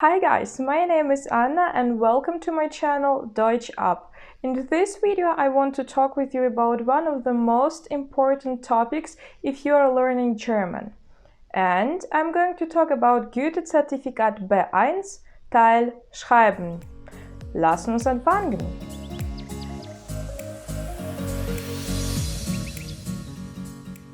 Hi guys, my name is Anna and welcome to my channel Deutsch Up. In this video I want to talk with you about one of the most important topics if you are learning German. And I'm going to talk about Goethe-Zertifikat B1, Teil Schreiben. Lass uns anfangen!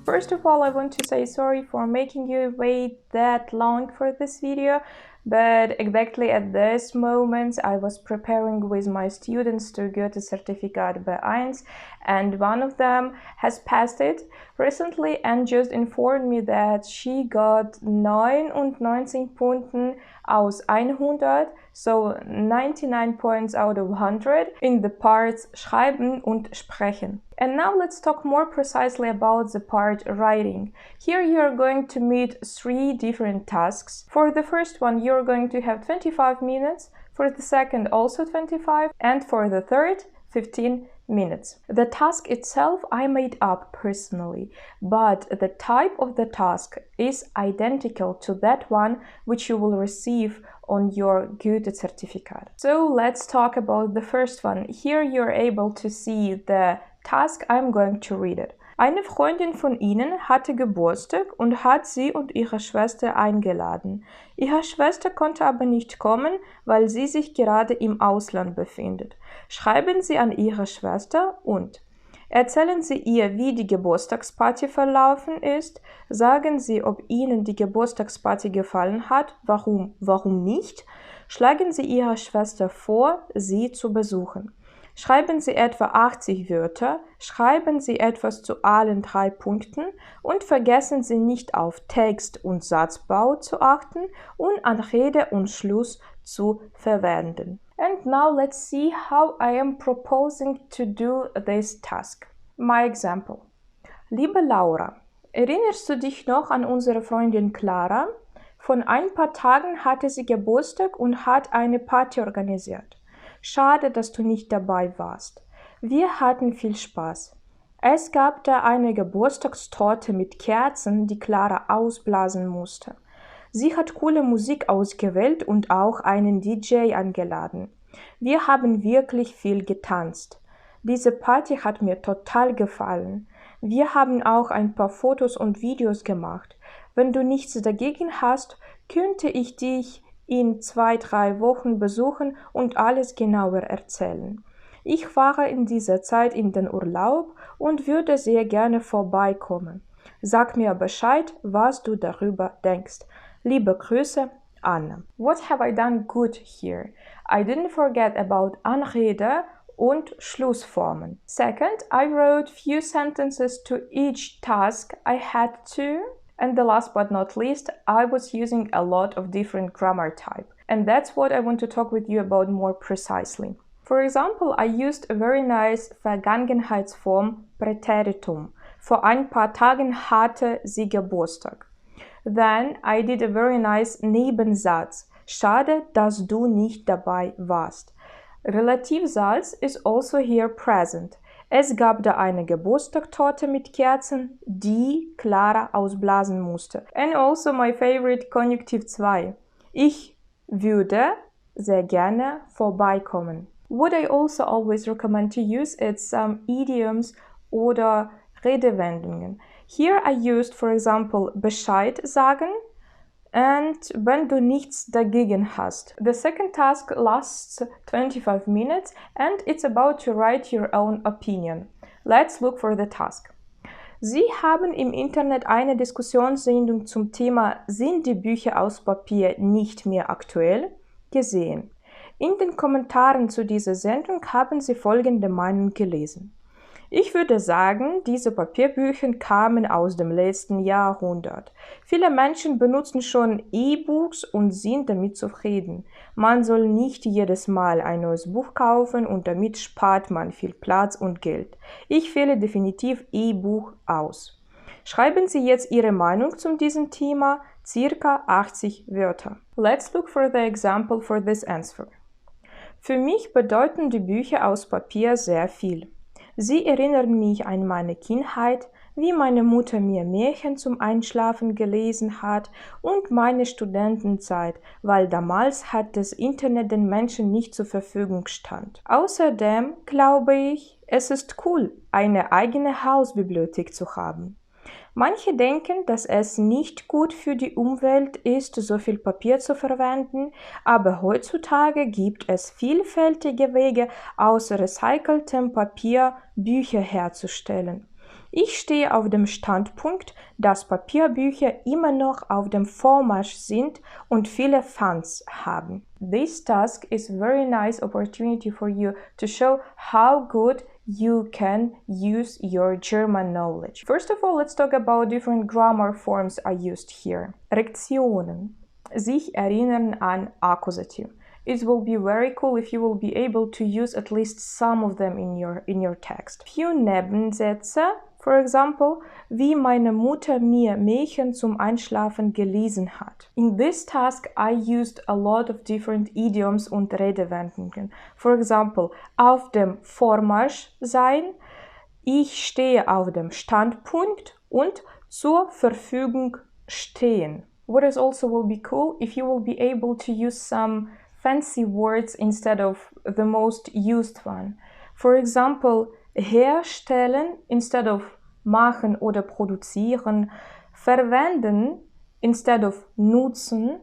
First of all, I want to say sorry for making you wait that long for this video, but exactly at this moment I was preparing with my students to Goethe-Zertifikat B1 and one of them has passed it recently and just informed me that she got 99 Punkten aus 100, so 99 points out of 100 in the parts Schreiben und Sprechen. And now let's talk more precisely about the part writing. Here you are going to meet three different tasks. For the first one you're going to have 25 minutes, for the second also 25, and for the third 15 minutes. The task itself I made up personally, but the type of the task is identical to that one which you will receive on your Goethe-Zertifikat. So let's talk about the first one. Here you're able to see the task. I'm going to read it. Eine Freundin von Ihnen hatte Geburtstag und hat Sie und Ihre Schwester eingeladen. Ihre Schwester konnte aber nicht kommen, weil sie sich gerade im Ausland befindet. Schreiben Sie an Ihre Schwester und erzählen Sie ihr, wie die Geburtstagsparty verlaufen ist. Sagen Sie, ob Ihnen die Geburtstagsparty gefallen hat. Warum nicht? Schlagen Sie Ihrer Schwester vor, sie zu besuchen. Schreiben Sie etwa 80 Wörter, schreiben Sie etwas zu allen 3 Punkten und vergessen Sie nicht auf Text und Satzbau zu achten und an Rede und Schluss zu verwenden. And now let's see how I am proposing to do this task. My example. Liebe Laura, erinnerst du dich noch an unsere Freundin Clara? Vor ein paar Tagen hatte sie Geburtstag und hat eine Party organisiert. Schade, dass du nicht dabei warst. Wir hatten viel Spaß. Es gab da eine Geburtstagstorte mit Kerzen, die Clara ausblasen musste. Sie hat coole Musik ausgewählt und auch einen DJ eingeladen. Wir haben wirklich viel getanzt. Diese Party hat mir total gefallen. Wir haben auch ein paar Fotos und Videos gemacht. Wenn du nichts dagegen hast, könnte ich dich in 2-3 Wochen besuchen und alles genauer erzählen. Ich fahre in dieser Zeit in den Urlaub und würde sehr gerne vorbeikommen. Sag mir Bescheid, was du darüber denkst. Liebe Grüße, Anna. What have I done good here? I didn't forget about Anrede und Schlussformen. Second, I wrote few sentences to each task I had to. And the last but not least, I was using a lot of different grammar type. And that's what I want to talk with you about more precisely. For example, I used a very nice Vergangenheitsform Präteritum. Vor ein paar Tagen hatte sie Geburtstag. Then I did a very nice Nebensatz. Schade, dass du nicht dabei warst. Relativsatz is also here present. Es gab da eine Geburtstagstorte mit Kerzen, die Clara ausblasen musste. And also my favorite Konjunktiv 2. Ich würde sehr gerne vorbeikommen. What I also always recommend to use is some idioms oder Redewendungen. Here I used, for example, Bescheid sagen and wenn du nichts dagegen hast. The second task lasts 25 minutes and it's about to write your own opinion. Let's look for the task. Sie haben im Internet eine Diskussionssendung zum Thema Sind die Bücher aus Papier nicht mehr aktuell? Gesehen. In den Kommentaren zu dieser Sendung haben Sie folgende Meinung gelesen. Ich würde sagen, diese Papierbücher kamen aus dem letzten Jahrhundert. Viele Menschen benutzen schon E-Books und sind damit zufrieden. Man soll nicht jedes Mal ein neues Buch kaufen und damit spart man viel Platz und Geld. Ich wähle definitiv E-Buch aus. Schreiben Sie jetzt Ihre Meinung zu diesem Thema, circa 80 Wörter. Let's look for the example for this answer. Für mich bedeuten die Bücher aus Papier sehr viel. Sie erinnern mich an meine Kindheit, wie meine Mutter mir Märchen zum Einschlafen gelesen hat und meine Studentenzeit, weil damals hat das Internet den Menschen nicht zur Verfügung stand. Außerdem glaube ich, es ist cool, eine eigene Hausbibliothek zu haben. Manche denken, dass es nicht gut für die Umwelt ist, so viel Papier zu verwenden, aber heutzutage gibt es vielfältige Wege, aus recyceltem Papier Bücher herzustellen. Ich stehe auf dem Standpunkt, dass Papierbücher immer noch auf dem Vormarsch sind und viele Fans haben. This task is a very nice opportunity for you to show how good you can use your German knowledge. First of all, let's talk about different grammar forms are used here. Rektionen. Sich erinnern an Akkusativ. It will be very cool if you will be able to use at least some of them in your text. Few Nebensätze, for example, wie meine Mutter mir Märchen zum Einschlafen gelesen hat. In this task, I used a lot of different idioms und Redewendungen. For example, auf dem Vormarsch sein, ich stehe auf dem Standpunkt und zur Verfügung stehen. What is also will be cool if you will be able to use some fancy words instead of the most used one. For example, herstellen instead of machen oder produzieren, verwenden instead of nutzen,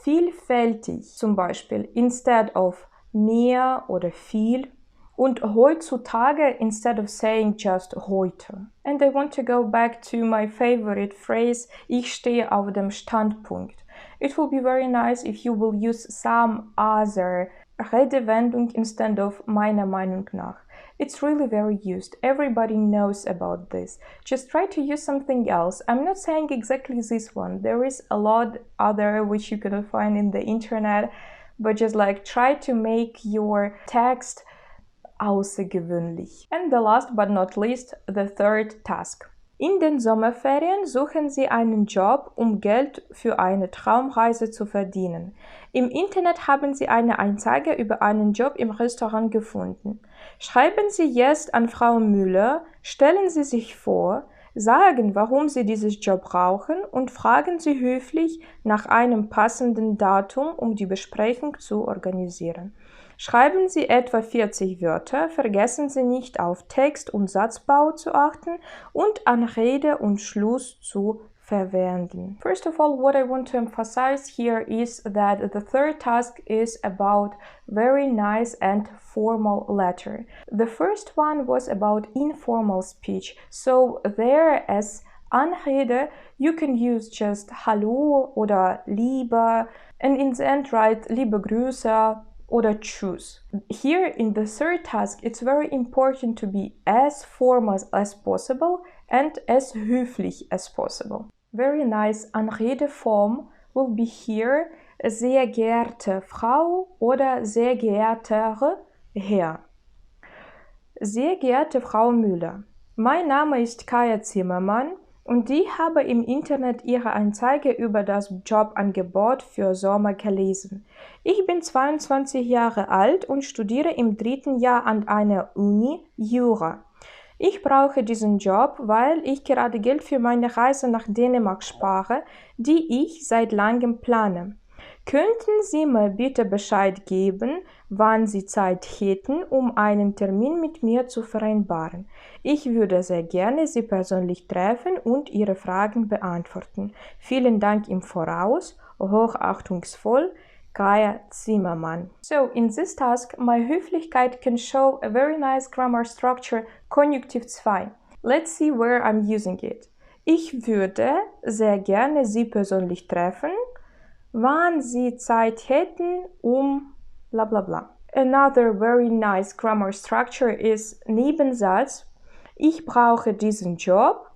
vielfältig zum Beispiel instead of mehr oder viel und heutzutage instead of saying just heute. And I want to go back to my favorite phrase, ich stehe auf dem Standpunkt. It will be very nice if you will use some other Redewendung instead of meiner Meinung nach. It's really very used. Everybody knows about this. Just try to use something else. I'm not saying exactly this one. There is a lot other which you can find in the internet, but just like try to make your text außergewöhnlich. And the last but not least, the third task. In den Sommerferien suchen Sie einen Job, um Geld für eine Traumreise zu verdienen. Im Internet haben Sie eine Anzeige über einen Job im Restaurant gefunden. Schreiben Sie jetzt an Frau Müller, stellen Sie sich vor, sagen, warum Sie diesen Job brauchen und fragen Sie höflich nach einem passenden Datum, um die Besprechung zu organisieren. Schreiben Sie etwa 40 Wörter, vergessen Sie nicht auf Text- und Satzbau zu achten und an Rede und Schluss zu verwenden. First of all, what I want to emphasize here is that the third task is about very nice and formal letter. The first one was about informal speech, so there as Anrede, you can use just Hallo oder Lieber, and in the end write Liebe Grüße oder Tschüss. Here in the third task, it's very important to be as formal as possible and as höflich as possible. Very nice Anredeform will be here sehr geehrte Frau oder sehr geehrter Herr. Sehr geehrte Frau Müller, mein Name ist Kaya Zimmermann und ich habe im Internet Ihre Anzeige über das Jobangebot für Sommer gelesen. Ich bin 22 Jahre alt und studiere im 3. Jahr an einer Uni Jura. Ich brauche diesen Job, weil ich gerade Geld für meine Reise nach Dänemark spare, die ich seit langem plane. Könnten Sie mir bitte Bescheid geben, wann Sie Zeit hätten, um einen Termin mit mir zu vereinbaren? Ich würde sehr gerne Sie persönlich treffen und Ihre Fragen beantworten. Vielen Dank im Voraus. Hochachtungsvoll, Kaya Zimmermann. So, in this task, my Höflichkeit can show a very nice grammar structure, Konjunktiv 2. Let's see where I'm using it. Ich würde sehr gerne Sie persönlich treffen, wann Sie Zeit hätten, um bla bla bla. Another very nice grammar structure is Nebensatz. Ich brauche diesen Job,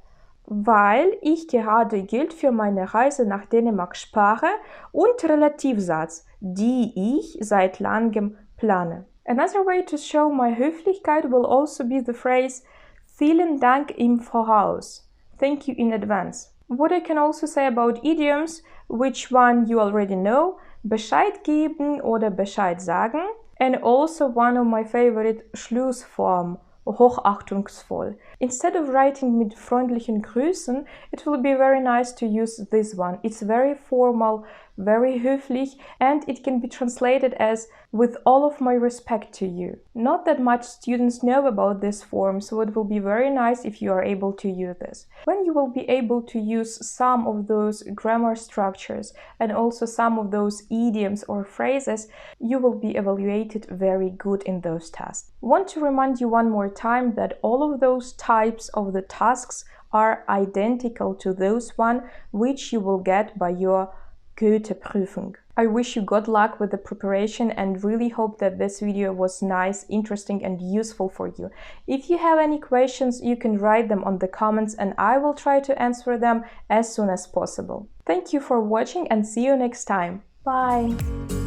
weil ich gerade Geld für meine Reise nach Dänemark spare und Relativsatz, die ich seit langem plane. Another way to show my Höflichkeit will also be the phrase Vielen Dank im Voraus. Thank you in advance. What I can also say about idioms, which one you already know, Bescheid geben oder Bescheid sagen, and also one of my favorite Schlussform, hochachtungsvoll. Instead of writing mit freundlichen Grüßen, it will be very nice to use this one. It's very formal, very höflich, and it can be translated as with all of my respect to you. Not that much students know about this form, so it will be very nice if you are able to use this. When you will be able to use some of those grammar structures and also some of those idioms or phrases, you will be evaluated very good in those tests. Want to remind you one more time that all of those types of the tasks are identical to those one which you will get by your Goethe-Prüfung. I wish you good luck with the preparation and really hope that this video was nice, interesting and useful for you. If you have any questions, you can write them on the comments and I will try to answer them as soon as possible. Thank you for watching and see you next time. Bye!